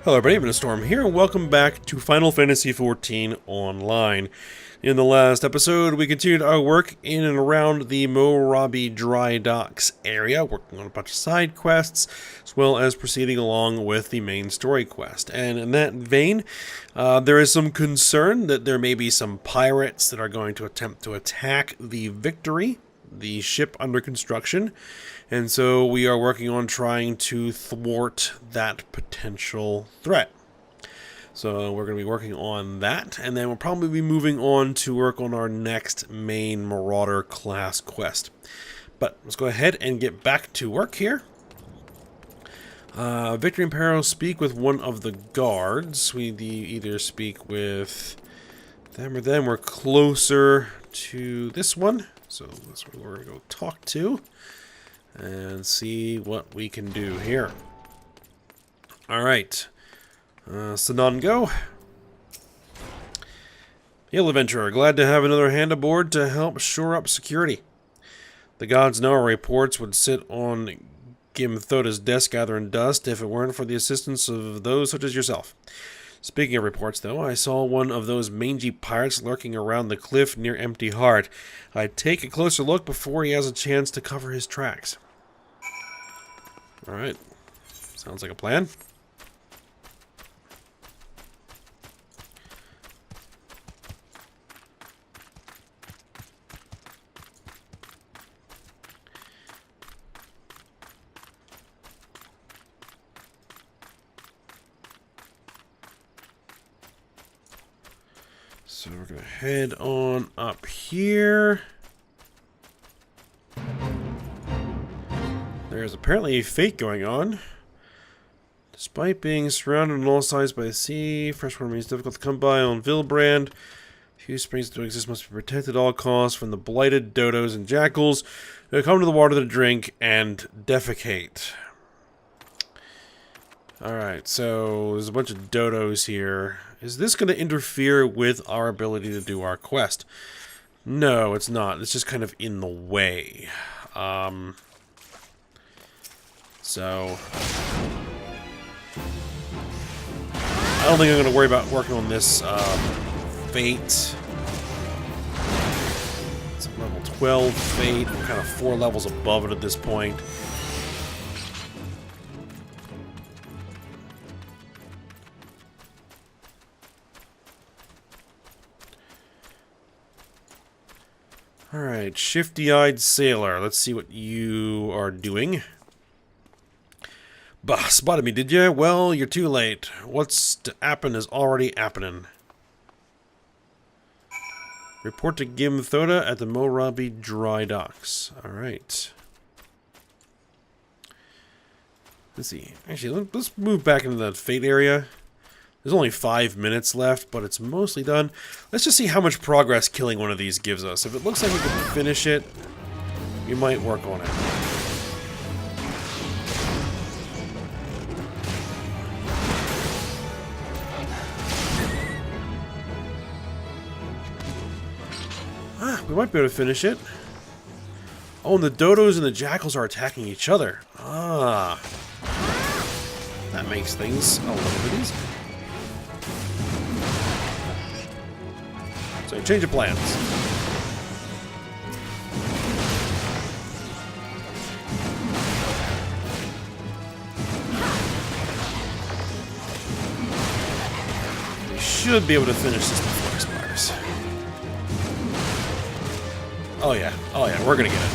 Hello everybody, I'm Storm here, and welcome back to Final Fantasy XIV Online. In the last episode, we continued our work in and around the Marauder dry docks area, working on a bunch of side quests, as well as proceeding along with the main story quest. And in that vein, there is some concern that there may be some pirates that are going to attempt to attack the Victory, the ship under construction, and so we are working on trying to thwart that potential threat. So we're going to be working on that, and then we'll probably be moving on to work on our next main Marauder class quest. But let's go ahead and get back to work here. Victory and Peril speak with one of the guards. We either speak with them or them. We're closer to this one, so that's what we're going to go talk to and see what we can do here. Alright. Sanan, go. Hail, adventurer. Glad to have another hand aboard to help shore up security. The gods know our reports would sit on Gimthota's desk gathering dust if it weren't for the assistance of those such as yourself. Speaking of reports, though, I saw one of those mangy pirates lurking around the cliff near Empty Heart. I'd take a closer look before he has a chance to cover his tracks. Alright. Sounds like a plan. So we're going to head on up here. There's apparently a fate going on. Despite being surrounded on all sides by the sea, freshwater remains difficult to come by on Vilbrand. Few springs to exist must be protected at all costs from the blighted dodos and jackals who come to the water to drink and defecate. Alright, so there's a bunch of dodos here. Is this going to interfere with our ability to do our quest? No, it's not. It's just kind of in the way. So I don't think I'm going to worry about working on this fate. It's a level 12 fate. We're kind of 4 levels above it at this point. Alright, shifty-eyed sailor. Let's see what you are doing. Bah, spotted me, did ya? Well, you're too late. What's to happen is already happening. Report to Gimthota at the Marauder dry docks. Alright. Let's see. Actually, let's move back into that fate area. There's only 5 minutes left, but it's mostly done. Let's just see how much progress killing one of these gives us. If it looks like we can finish it, we might work on it. We might be able to finish it. Oh, and the dodos and the jackals are attacking each other. Ah. That makes things a little bit easier. So, change of plans. We should be able to finish this before it expires. Oh yeah, we're gonna get it.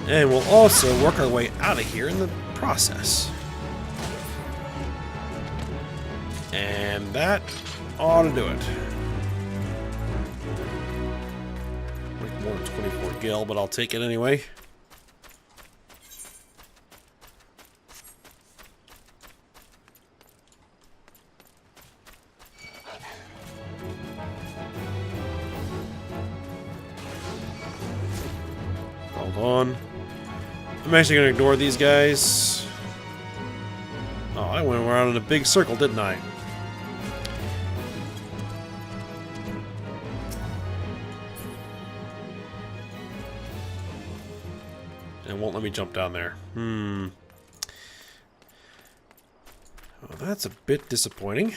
And we'll also work our way out of here in the process. And that ought to do it. Like more than 24 gil, but I'll take it anyway. Hold on. I'm actually going to ignore these guys. Oh, I went around in a big circle, didn't I? It won't let me jump down there. Oh, that's a bit disappointing.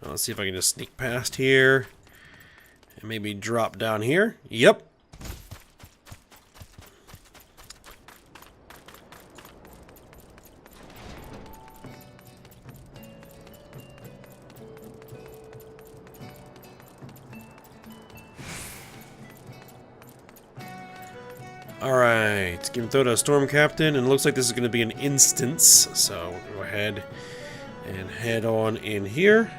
Let's see if I can just sneak past here. And maybe drop down here. Yep. Alright, give throw to a storm captain, and it looks like this is going to be an instance, so we'll go ahead and head on in here.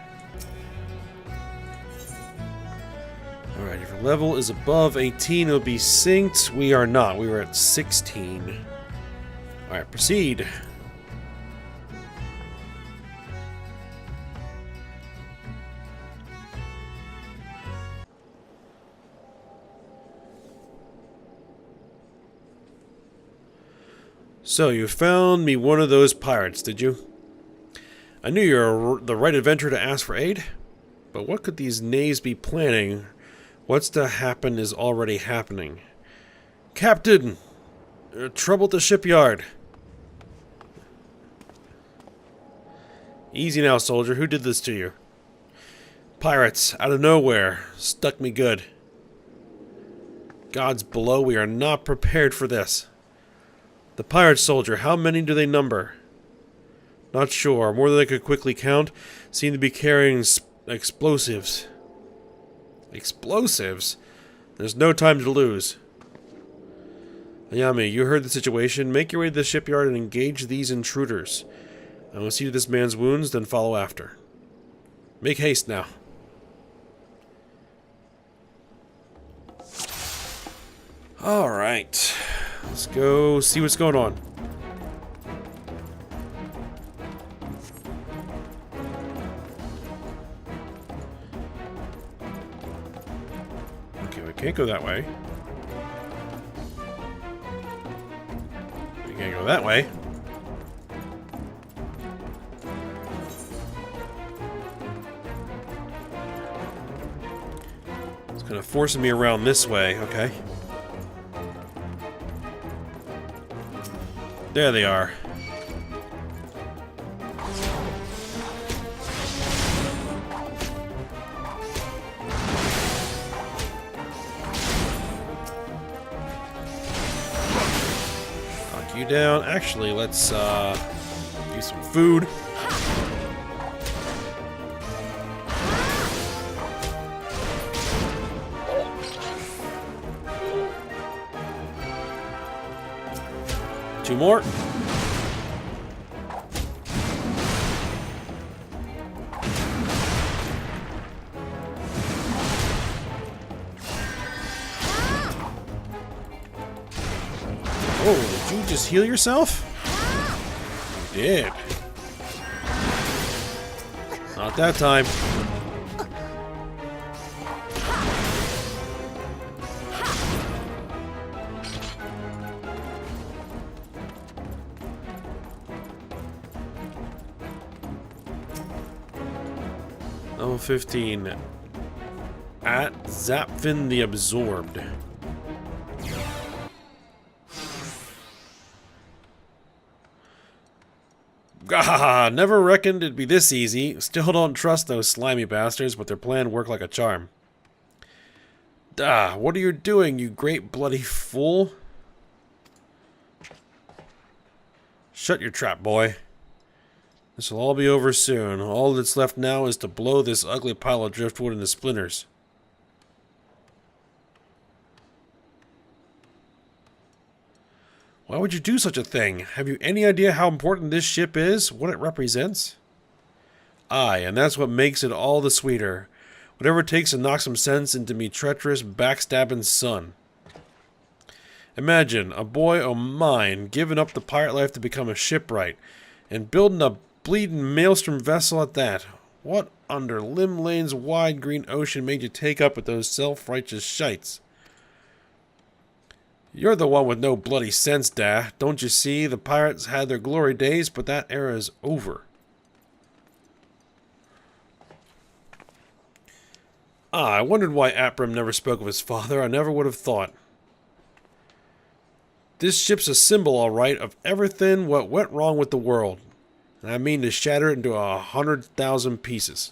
Alright, if your level is above 18, it'll be synced. We are not, we were at 16. Alright, proceed. So, you found me one of those pirates, did you? I knew you were the right adventurer to ask for aid, but what could these knaves be planning? What's to happen is already happening. Captain! Trouble at the shipyard. Easy now, soldier. Who did this to you? Pirates, out of nowhere. Stuck me good. Gods below, we are not prepared for this. The pirate soldier, how many do they number? Not sure. More than I could quickly count. Seem to be carrying explosives. Explosives? There's no time to lose. Ayami, you heard the situation. Make your way to the shipyard and engage these intruders. I will see to this man's wounds, then follow after. Make haste now. Alright. Let's go see what's going on. Okay, we can't go that way. We can't go that way. It's kind of forcing me around this way, okay. There they are. Knock you down. Actually, let's do some food. Two more. Oh, did you just heal yourself? You did. Not that time. Level 15. At Zapfin the Absorbed. Gah! Never reckoned it'd be this easy. Still don't trust those slimy bastards, but their plan worked like a charm. Ah, what are you doing, you great bloody fool? Shut your trap, boy. This will all be over soon. All that's left now is to blow this ugly pile of driftwood into splinters. Why would you do such a thing? Have you any idea how important this ship is? What it represents? Aye, and that's what makes it all the sweeter. Whatever it takes to knock some sense into me treacherous, backstabbing son. Imagine a boy o' mine giving up the pirate life to become a shipwright, and building a bleeding maelstrom vessel at that. What under Limlane's wide green ocean made you take up with those self-righteous shites? You're the one with no bloody sense, Da. Don't you see? The pirates had their glory days, but that era is over. Ah, I wondered why Aprim never spoke of his father. I never would have thought. This ship's a symbol, all right, of everything what went wrong with the world. And I mean to shatter it into 100,000 pieces.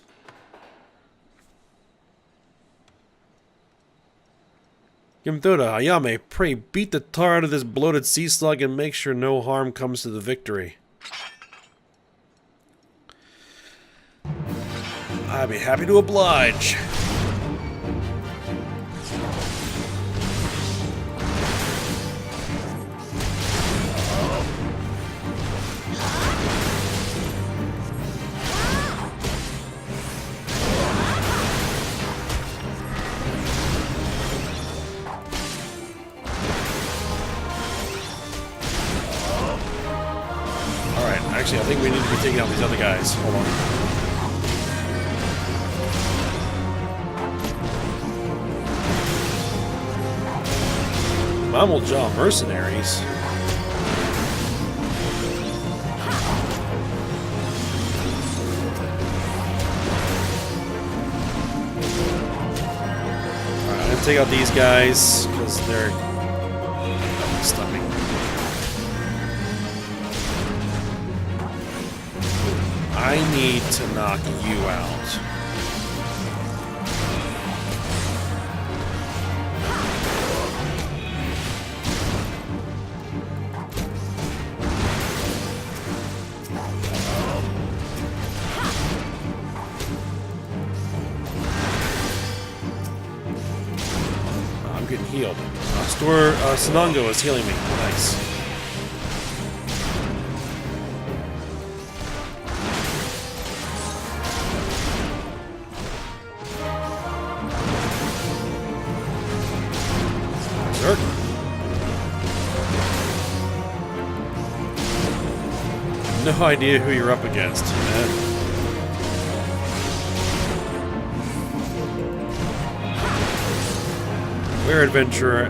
Gimthoda, Ayame, pray beat the tar out of this bloated sea slug and make sure no harm comes to the Victory. I'd be happy to oblige. Actually, I think we need to be taking out these other guys. Hold on. Mammal Jaw mercenaries. Alright, I'm gonna take out these guys because they're stunning. I need to knock you out. I'm getting healed. Sinongo is healing me. Nice. No idea who you're up against, man. Where adventurer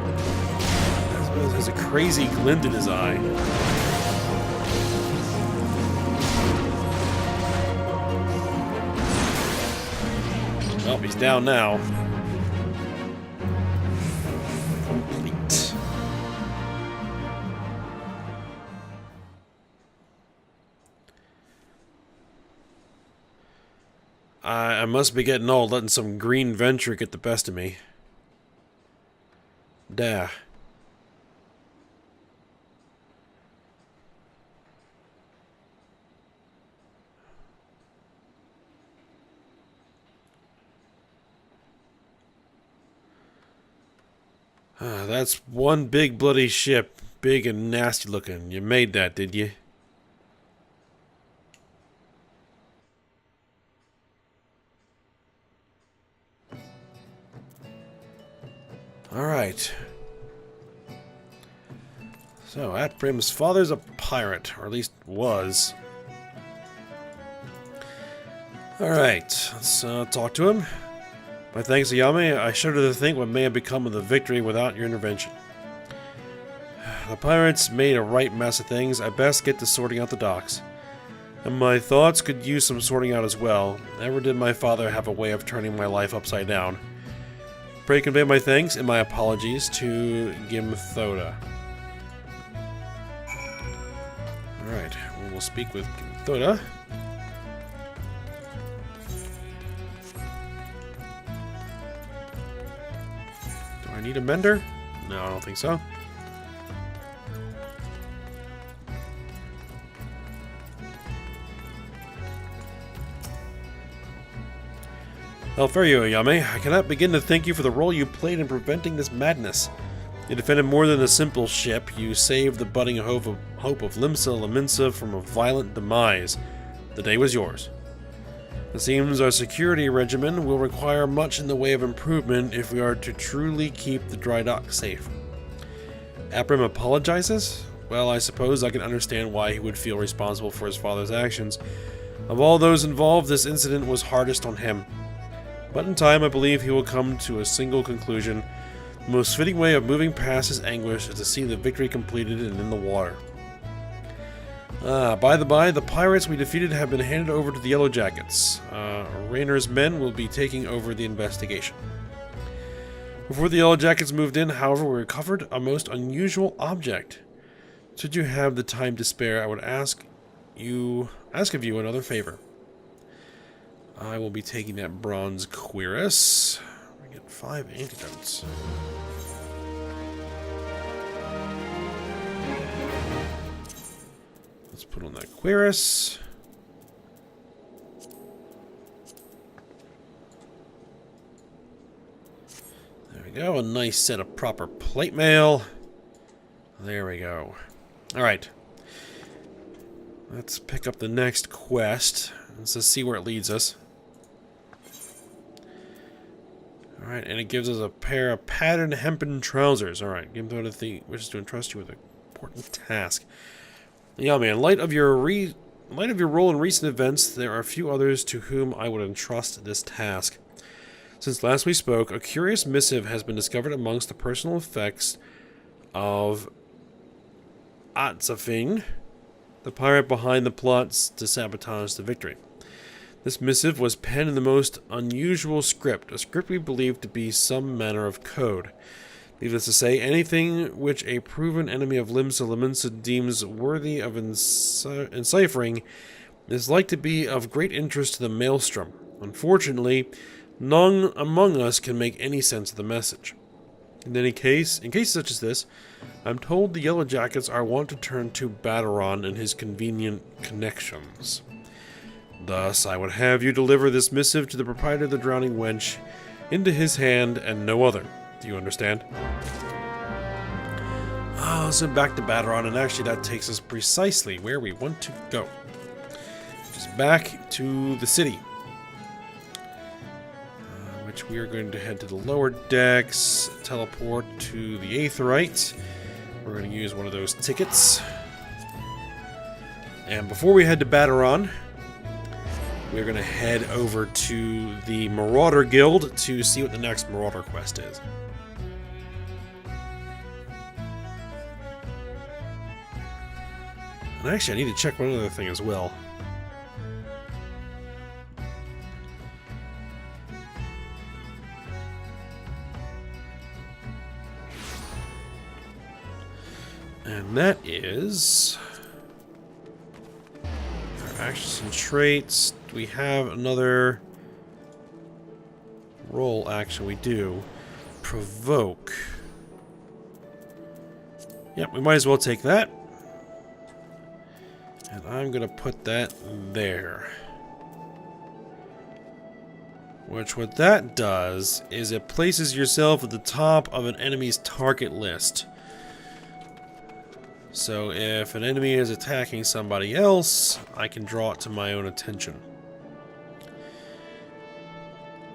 has a crazy glint in his eye. Well, he's down now. Complete. I must be getting old, letting some green venture get the best of me. Da. That's one big bloody ship. Big and nasty looking. You made that, did you? Alright. So, Aprim's father's a pirate, or at least was. Alright, let's talk to him. My thanks, Ayame. I shudder to think what may have become of the Victory without your intervention. The pirates made a right mess of things. I best get to sorting out the docks. And my thoughts could use some sorting out as well. Never did my father have a way of turning my life upside down. Pray convey my thanks and my apologies to Gimthoda. Alright, we'll speak with Gimthoda. Do I need a mender? No, I don't think so. How fare you, Ayame? I cannot begin to thank you for the role you played in preventing this madness. You defended more than a simple ship. You saved the budding hope of Limsa Laminsa from a violent demise. The day was yours. It seems our security regimen will require much in the way of improvement if we are to truly keep the dry dock safe. Aprim apologizes? Well, I suppose I can understand why he would feel responsible for his father's actions, Of all those involved, this incident was hardest on him. But in time, I believe he will come to a single conclusion. The most fitting way of moving past his anguish is to see the victory completed and in the water. By the by, the pirates we defeated have been handed over to the Yellow Jackets. Raynor's men will be taking over the investigation. Before the Yellow Jackets moved in, however, we recovered a most unusual object. Should you have the time to spare, I would ask of you another favor. I will be taking that bronze cuirass. We get 5 antidotes. Let's put on that cuirass. There we go. A nice set of proper plate mail. There we go. Alright. Let's pick up the next quest. Let's just see where it leads us. Alright, and it gives us a pair of patterned hempen trousers. Alright, give them to the which is to entrust you with an important task. Yeah, man, in light of your role in recent events, there are a few others to whom I would entrust this task. Since last we spoke, a curious missive has been discovered amongst the personal effects of Atzafing, the pirate behind the plots to sabotage the victory. This missive was penned in the most unusual script, a script we believe to be some manner of code. Needless to say, anything which a proven enemy of Lim Solomonson deems worthy of enciphering is like to be of great interest to the Maelstrom. Unfortunately, none among us can make any sense of the message. In cases such as this, I'm told the Yellow Jackets are wont to turn to Baderon and his convenient connections. Thus, I would have you deliver this missive to the proprietor of the Drowning Wench into his hand and no other. Do you understand? So back to Baderon, and actually that takes us precisely where we want to go. Just back to the city. Which we are going to head to the lower decks, teleport to the Aetheryte. We're going to use one of those tickets. And before we head to Baderon, we're going to head over to the Marauder Guild to see what the next Marauder quest is. And actually, I need to check one other thing as well. And that is our actions and traits. Do we have another role action? We do. Provoke. Yep, we might as well take that. And I'm going to put that there. Which what that does is it places yourself at the top of an enemy's target list. So if an enemy is attacking somebody else, I can draw it to my own attention.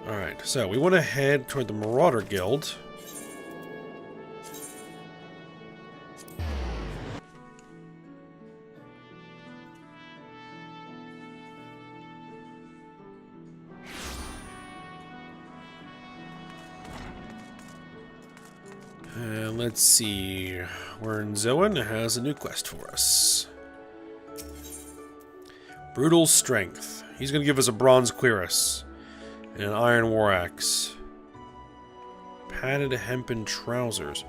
Alright, so we want to head toward the Marauder Guild. And let's see, Wernzoen has a new quest for us. Brutal Strength. He's going to give us a bronze cuirass and an iron war axe. Padded hempen trousers.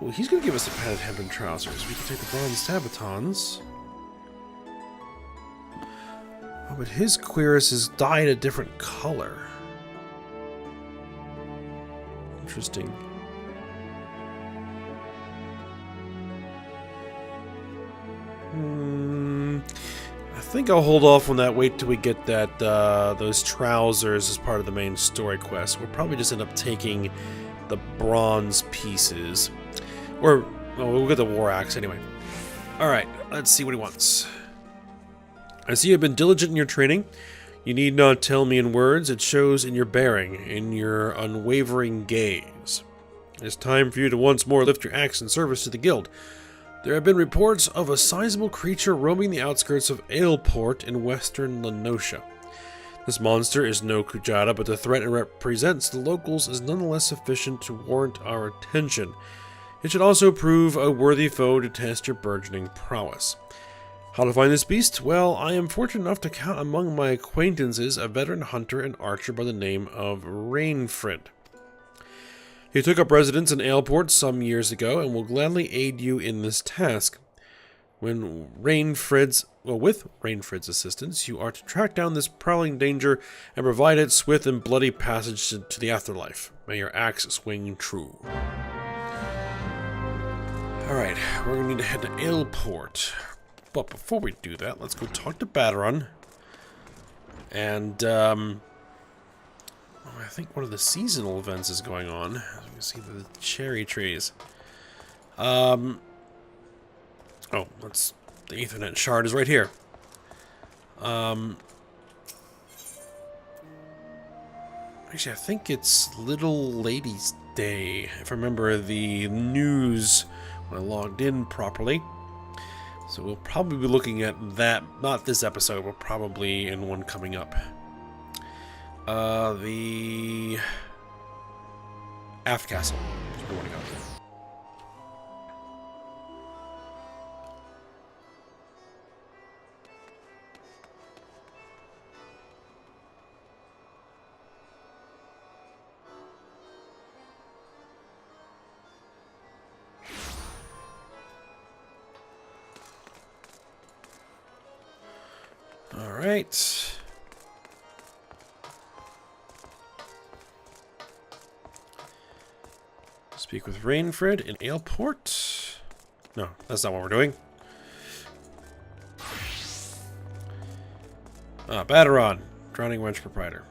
Well, he's going to give us the padded hempen trousers. We can take the bronze sabatons. Oh, but his cuirass is dyed a different color. Interesting. I think I'll hold off on that. Wait till we get that those trousers as part of the main story quest. We'll probably just end up taking the bronze pieces, or we'll get the war axe anyway. All right, let's see what he wants. I see you've been diligent in your training. You need not tell me in words. It shows in your bearing, in your unwavering gaze. It's time for you to once more lift your axe in service to the guild. There have been reports of a sizable creature roaming the outskirts of Aleport in western Lenosha. This monster is no Kujata, but the threat it represents to the locals is nonetheless sufficient to warrant our attention. It should also prove a worthy foe to test your burgeoning prowess. How to find this beast? Well, I am fortunate enough to count among my acquaintances a veteran hunter and archer by the name of Rainfrid. He took up residence in Aleport some years ago and will gladly aid you in this task. With Rainfrid's assistance, you are to track down this prowling danger and provide it swift and bloody passage to the afterlife. May your axe swing true. Alright, we're going to need to head to Aleport. But before we do that, let's go talk to Baderon. And, I think one of the seasonal events is going on. As you can see the cherry trees. Oh, that's the Ethernet shard is right here. Actually, I think it's Little Lady's Day, if I remember the news when I logged in properly. So we'll probably be looking at that, not this episode, but probably in one coming up. The Aft Castle is where we want to go. Alright. Speak with Rainfrid in Aleport. No, that's not what we're doing. Baderon, Drowning Wench Proprietor.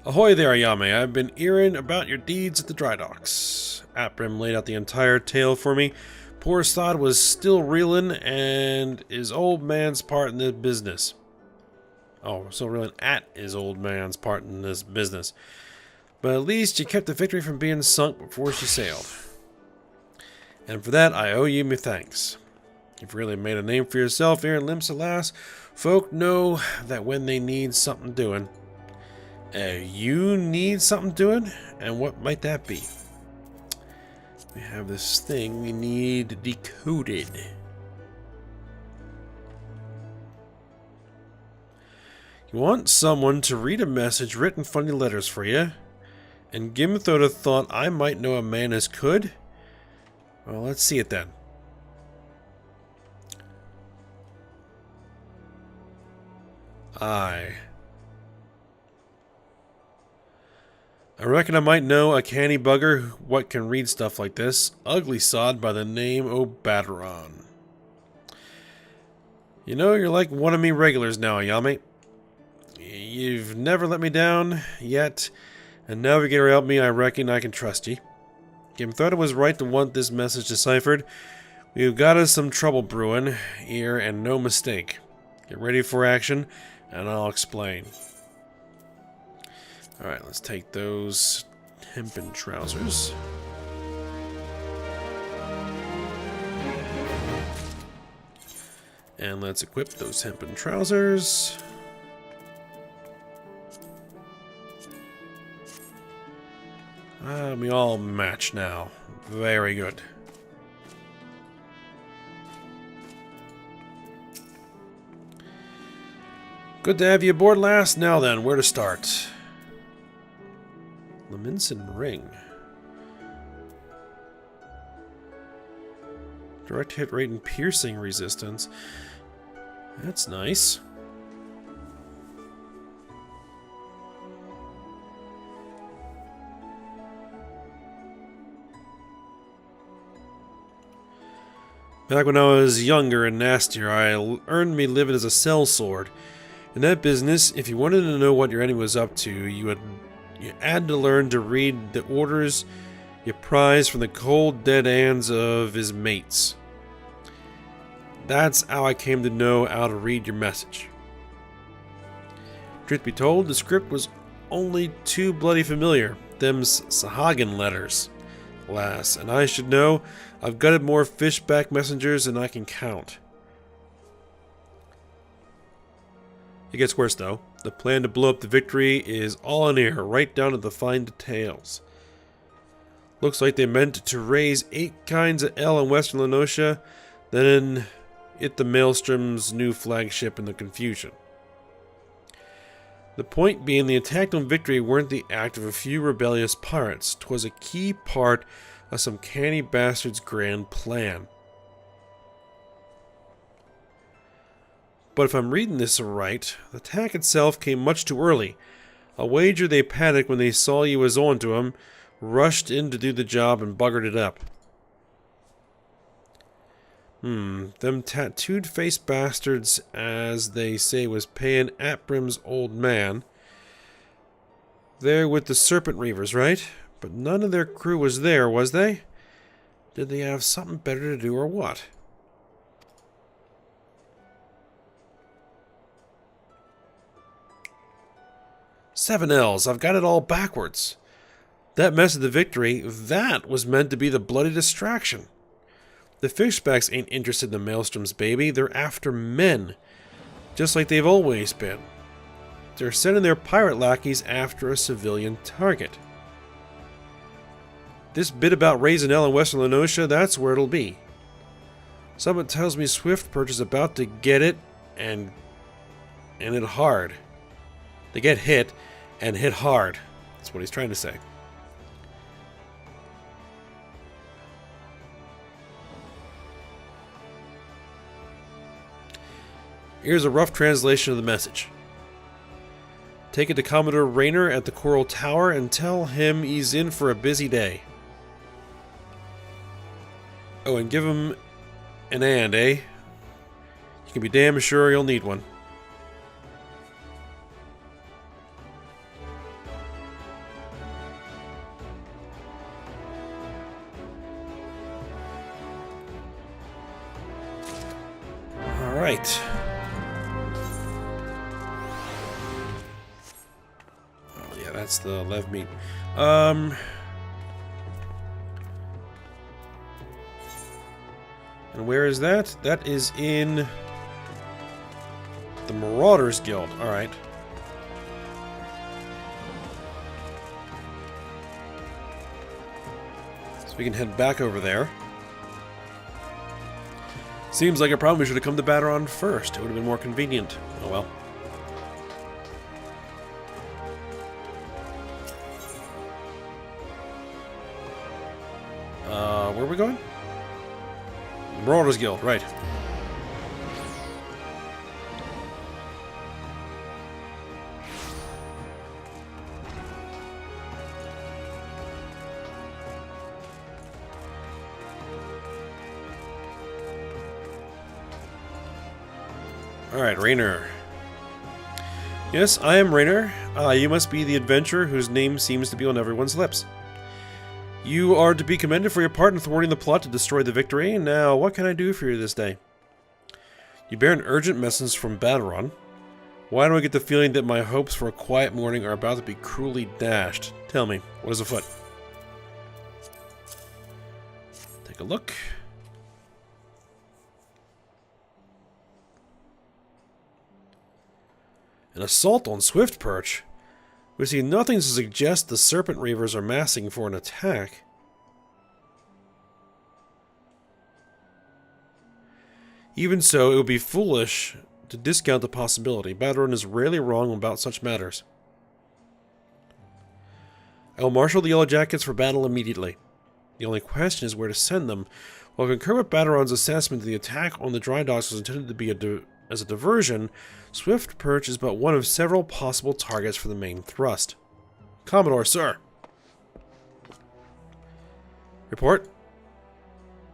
Ahoy there, Ayame. I've been hearing about your deeds at the dry docks. Aprim laid out the entire tale for me. Poor Sod was still reeling, and his old man's part in this business. Oh, we're still reeling at his old man's part in this business. But at least you kept the victory from being sunk before she sailed. And for that, I owe you my thanks. You've really made a name for yourself here in Limsalas. Folk know that when they need something doing. You need something doing? And what might that be? We have this thing we need decoded. You want someone to read a message written funny letters for you, and Gimthoda thought I might know a man as could? Well, let's see it then. I reckon I might know a canny bugger what can read stuff like this. Ugly sod by the name o' Baderon. You know, you're like one of me regulars now, Ayame. You've never let me down yet, and Navigator helped me. I reckon I can trust ye. Gimthoda was right to want this message deciphered. We've got us some trouble brewing here, and no mistake. Get ready for action, and I'll explain. Alright, let's take those hempen trousers. And let's equip those hempen trousers. We all match now. Very good. Good to have you aboard, lass. Now then, where to start? Leminson Ring. Direct hit rate and piercing resistance. That's nice. Back when I was younger and nastier, I earned me living as a sellsword. In that business, if you wanted to know what your enemy was up to, you had to learn to read the orders you prized from the cold, dead hands of his mates. That's how I came to know how to read your message. Truth be told, the script was only too bloody familiar. Them's Sahagin letters. Alas, and I should know, I've gutted more fishback messengers than I can count. It gets worse though. The plan to blow up the Victory is all in air, right down to the fine details. Looks like they meant to raise 8 kinds of L in Western Lenosha, then hit the Maelstrom's new flagship in the confusion. The point being, the attack on Victory weren't the act of a few rebellious pirates. 'Twas a key part of some canny bastard's grand plan. But if I'm reading this right, the attack itself came much too early. I'll wager they panicked when they saw you was on to them, rushed in to do the job and buggered it up. Them tattooed-faced bastards, as they say, was paying Atbrim's old man. They're with the Serpent Reavers, right? But none of their crew was there, was they? Did they have something better to do or what? Seven L's, I've got it all backwards. That mess of the Victory, that was meant to be the bloody distraction. The fishbacks ain't interested in the Maelstrom's baby, they're after men. Just like they've always been. They're sending their pirate lackeys after a civilian target. This bit about raising L in Western Lenosha, that's where it'll be. Someone tells me Swiftperch is about to get it, and it hard. They get hit, and hit hard. That's what he's trying to say. Here's a rough translation of the message. Take it to Commodore Rayner at the Coral Tower and tell him he's in for a busy day. Oh, and give him an and, eh? You can be damn sure you'll need one. Alright. That's the lev meat. And where is that? That is in the Marauders Guild. Alright. So we can head back over there. Seems like I probably should have come to Baderon first. It would have been more convenient. Oh well. Where are we going? Marauders Guild, right. Alright, Rayner. Yes, I am Rayner. You must be the adventurer whose name seems to be on everyone's lips. You are to be commended for your part in thwarting the plot to destroy the Victory. Now, what can I do for you this day? You bear an urgent message from Baderon. Why do I get the feeling that my hopes for a quiet morning are about to be cruelly dashed? Tell me, what is afoot? Take a look. An assault on Swiftperch? We see nothing to suggest the Serpent Reavers are massing for an attack. Even so, it would be foolish to discount the possibility. Baderon is rarely wrong about such matters. I will marshal the Yellow Jackets for battle immediately. The only question is where to send them. While I concur with Baderon's assessment that the attack on the dry docks was intended to be as a diversion, Swiftperch is but one of several possible targets for the main thrust. Commodore, sir. Report.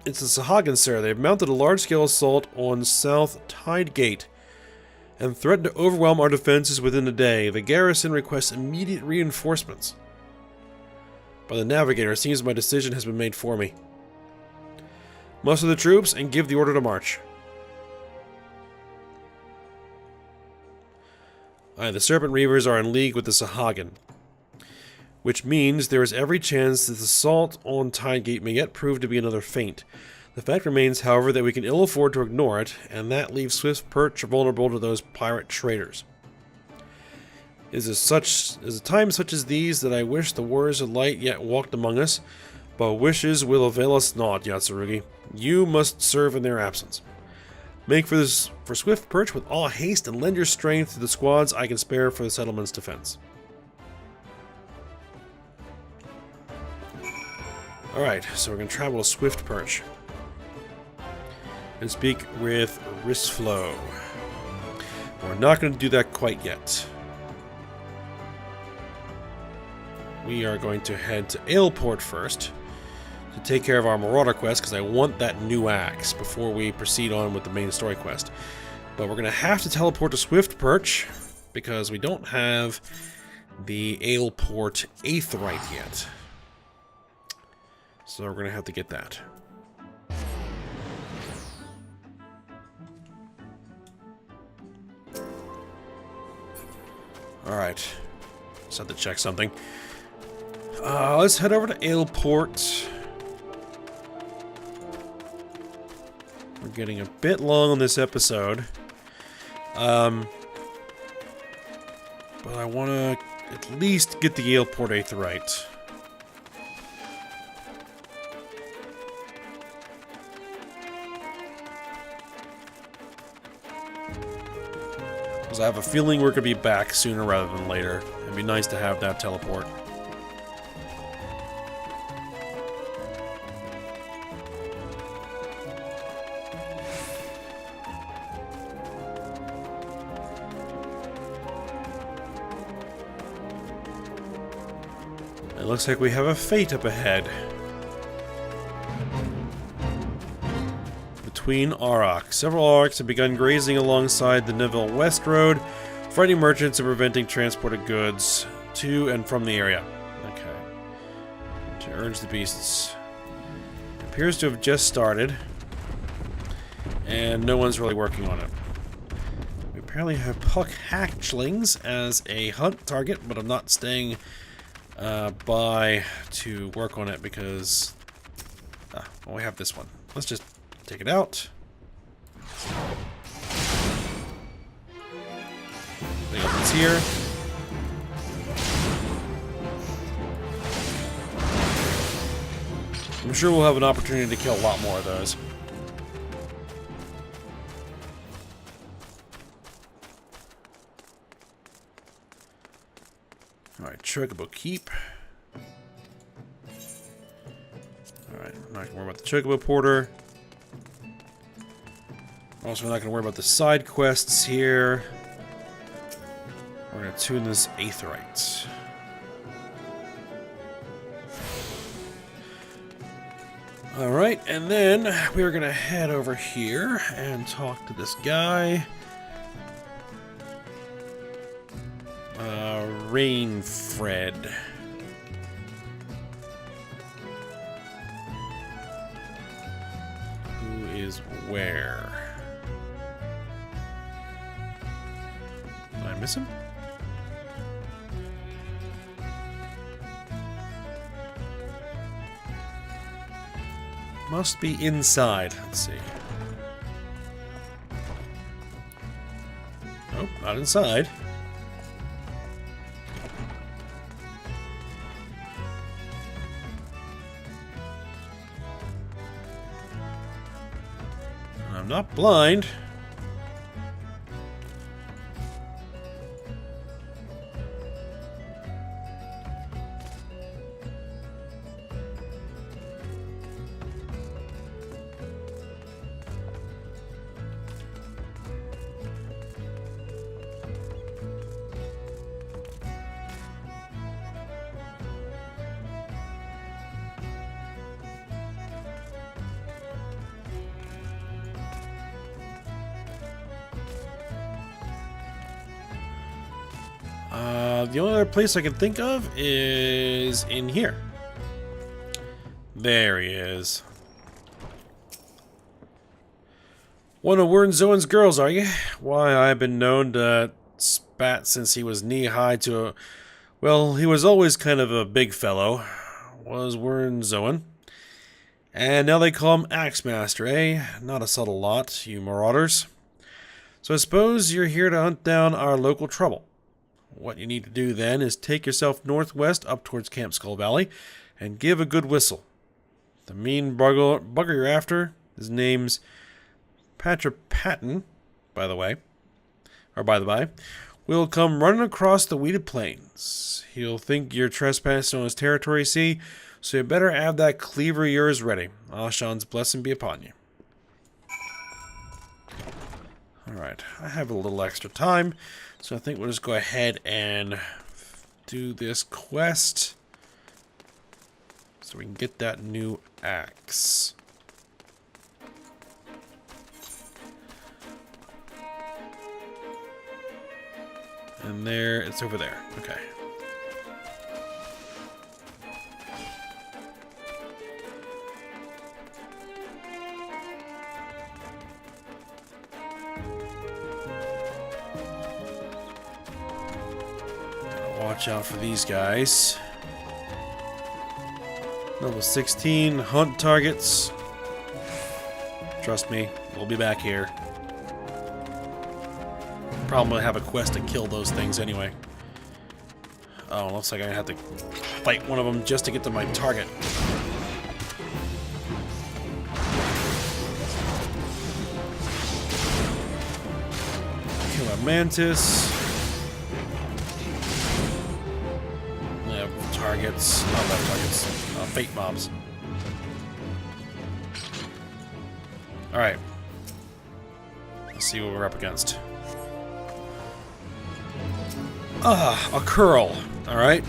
It's the Sahagins, sir. They've mounted a large-scale assault on South Tide Gate and threaten to overwhelm our defenses within a day. The garrison requests immediate reinforcements. By the Navigator, it seems my decision has been made for me. Muster the troops and give the order to march. Aye, the Serpent Reavers are in league with the Sahagin. which means there is every chance that the assault on Tidegate may yet prove to be another feint. The fact remains, however, that we can ill afford to ignore it, and that leaves Swiftperch vulnerable to those pirate traders. It is a time such as these that I wish the warriors of light yet walked among us, but wishes will avail us not, Yatsurugi. You must serve in their absence. Make for Swiftperch with all haste and lend your strength to the squads I can spare for the settlement's defense. Alright, so we're going to travel to Swiftperch and speak with Risflo. We're not going to do that quite yet. We are going to head to Aleport first to take care of our Marauder quest, because I want that new axe before we proceed on with the main story quest. But we're going to have to teleport to Swiftperch because we don't have the Aleport Aetheryte yet. So we're going to have to get that. Alright. Just have to check something. Let's head over to Aleport. We're getting a bit long on this episode. But I want to at least get the Aleport Aetheryte. Because I have a feeling we're going to be back sooner rather than later. It'd be nice to have that teleport. It looks like we have a fate up ahead. Between Aurochs. Several Aurochs have begun grazing alongside the Neville West Road, frightening merchants and preventing transport of goods to and from the area. Okay. To urge the beasts. It appears to have just started, and no one's really working on it. We apparently have puck hatchlings as a hunt target, but I'm not staying by to work on it because well, we have this one. Let's just take it out. It's here. I'm sure we'll have an opportunity to kill a lot more of those. Alright, Chocobo Keep. Alright, I'm not going to worry about the Chocobo Porter. Also, we're not going to worry about the side quests here. We're going to tune this Aetheryte. Alright, and then we're going to head over here and talk to this guy. Rainfred. Who is where? Did I miss him? Must be inside. Let's see. Nope, not inside. I'm not blind. The only other place I can think of is in here. There he is. One of Wernzoen's girls, are you? Why, I've been known to spat since he was knee-high to Well, he was always kind of a big fellow, was Eorzea. And now they call him Axemaster, eh? Not a subtle lot, you marauders. So I suppose you're here to hunt down our local trouble. What you need to do then is take yourself northwest up towards Camp Skull Valley and give a good whistle. The mean bugger you're after, his name's Patton, by the way, will come running across the weeded plains. He'll think you're trespassing on his territory, see? So you better have that cleaver of yours ready. Ashan's blessing be upon you. Alright, I have a little extra time, so I think we'll just go ahead and do this quest so we can get that new axe. And there, it's over there. Okay. Watch out for these guys. Level 16, hunt targets. Trust me, we'll be back here. Probably have a quest to kill those things anyway. Oh, looks like I have to fight one of them just to get to my target. Kill a mantis. Targets, not targets, fate mobs. Alright. Let's see what we're up against. A curl. Alright.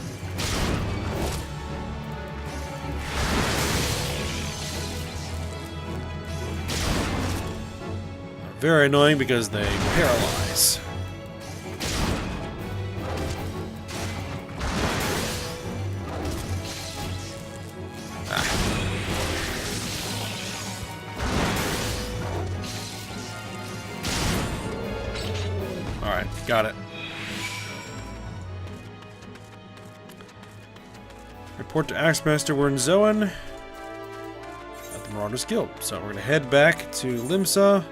Very annoying because they paralyze. Alright, got it. Report to Axemaster Eorzea at the Marauder's Guild. So we're going to head back to Limsa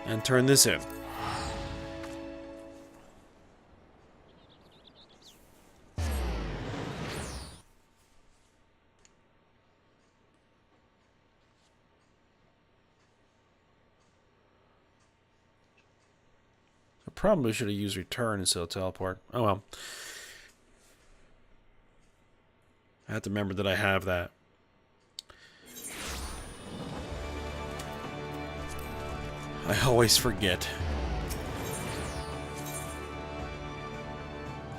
and turn this in. Probably should have used return instead of teleport. Oh well. I have to remember that I have that. I always forget.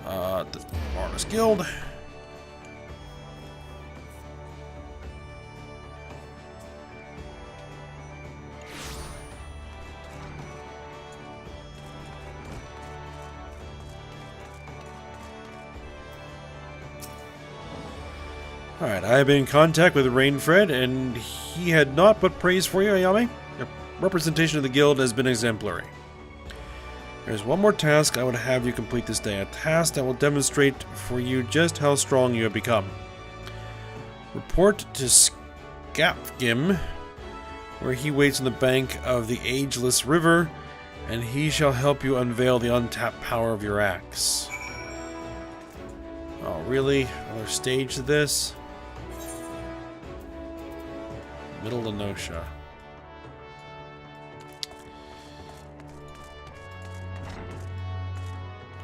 The Marauder's Guild. Alright, I have been in contact with Rainfred, and he had naught but praise for you, Ayame. Your representation of the guild has been exemplary. There's one more task I would have you complete this day, a task that will demonstrate for you just how strong you have become. Report to Skapgim, where he waits on the bank of the Ageless River, and he shall help you unveil the untapped power of your axe. Oh, really? Another stage to this? Middle of Nosha.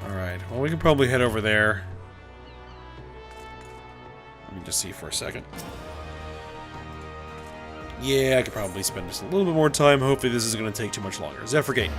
Alright, well we can probably head over there. Let me just see for a second. Yeah, I could probably spend just a little bit more time. Hopefully this isn't going to take too much longer. Zephyr Gate.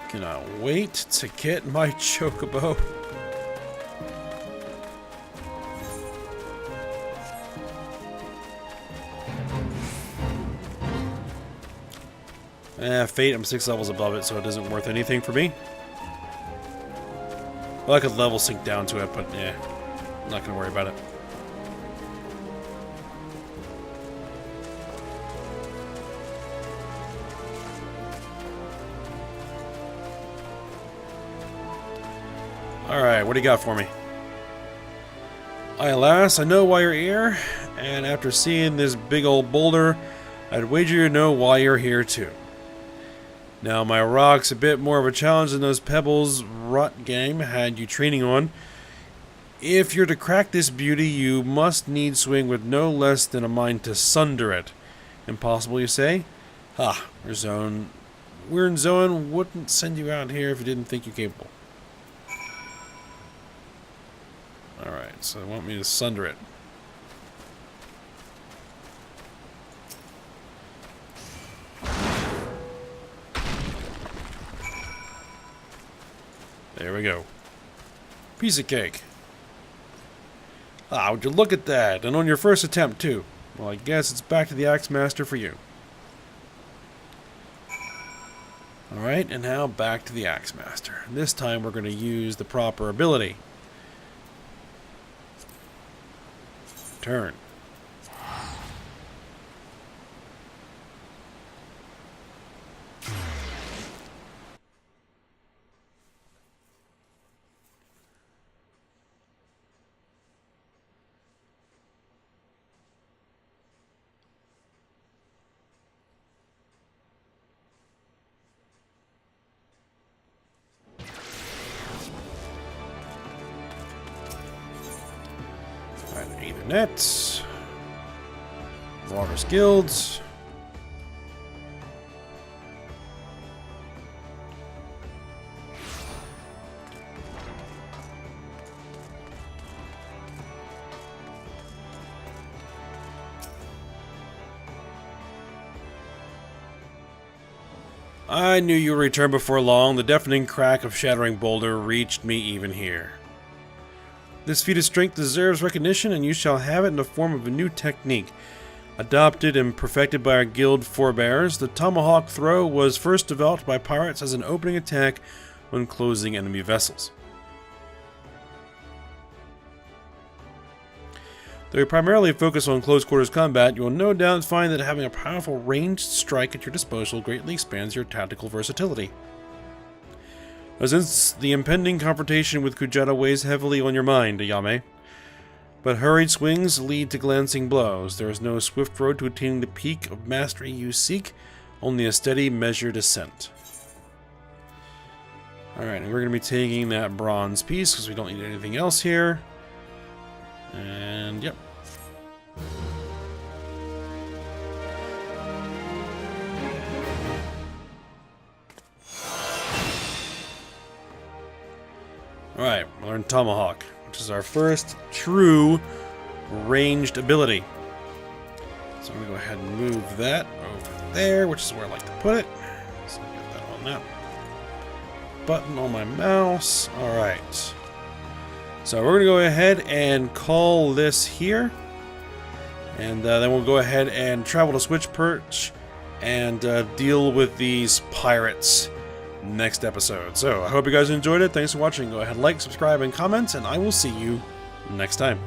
Cannot wait to get my chocobo. Fate, I'm 6 levels above it, so it isn't worth anything for me. Well, I could level sync down to it, but yeah, I'm not gonna worry about it. Alright, what do you got for me? Alas, I know why you're here, and after seeing this big old boulder, I'd wager you know why you're here too. Now, my rock's a bit more of a challenge than those pebbles Rot Game had you training on. If you're to crack this beauty, you must need swing with no less than a mind to sunder it. Impossible, you say? Ha, we're in zone, wouldn't send you out here if you didn't think you capable. Alright, so they want me to sunder it. There we go. Piece of cake. Ah, would you look at that? And on your first attempt, too. Well, I guess it's back to the Axe Master for you. Alright, and now back to the Axe Master. This time we're going to use the proper ability. Turn. Ethernet. Marauder's guilds. I knew you would return before long. The deafening crack of shattering boulder reached me even here. This feat of strength deserves recognition, and you shall have it in the form of a new technique. Adopted and perfected by our guild forebears, the tomahawk throw was first developed by pirates as an opening attack when closing enemy vessels. Though you primarily focus on close quarters combat, you will no doubt find that having a powerful ranged strike at your disposal greatly expands your tactical versatility. Since the impending confrontation with Kujata weighs heavily on your mind, Ayame, but hurried swings lead to glancing blows. There is no swift road to attaining the peak of mastery you seek, only a steady, measured ascent. Alright, and we're going to be taking that bronze piece because we don't need anything else here. And, yep. Alright, we'll learn Tomahawk, which is our first true ranged ability. So I'm going to go ahead and move that over there, which is where I like to put it. So get that on that button on my mouse. Alright. So we're going to go ahead and call this here. And then we'll go ahead and travel to Swiftperch and deal with these pirates next episode. So I hope you guys enjoyed it. Thanks for watching. Go ahead, like, subscribe, and comment, and I will see you next time.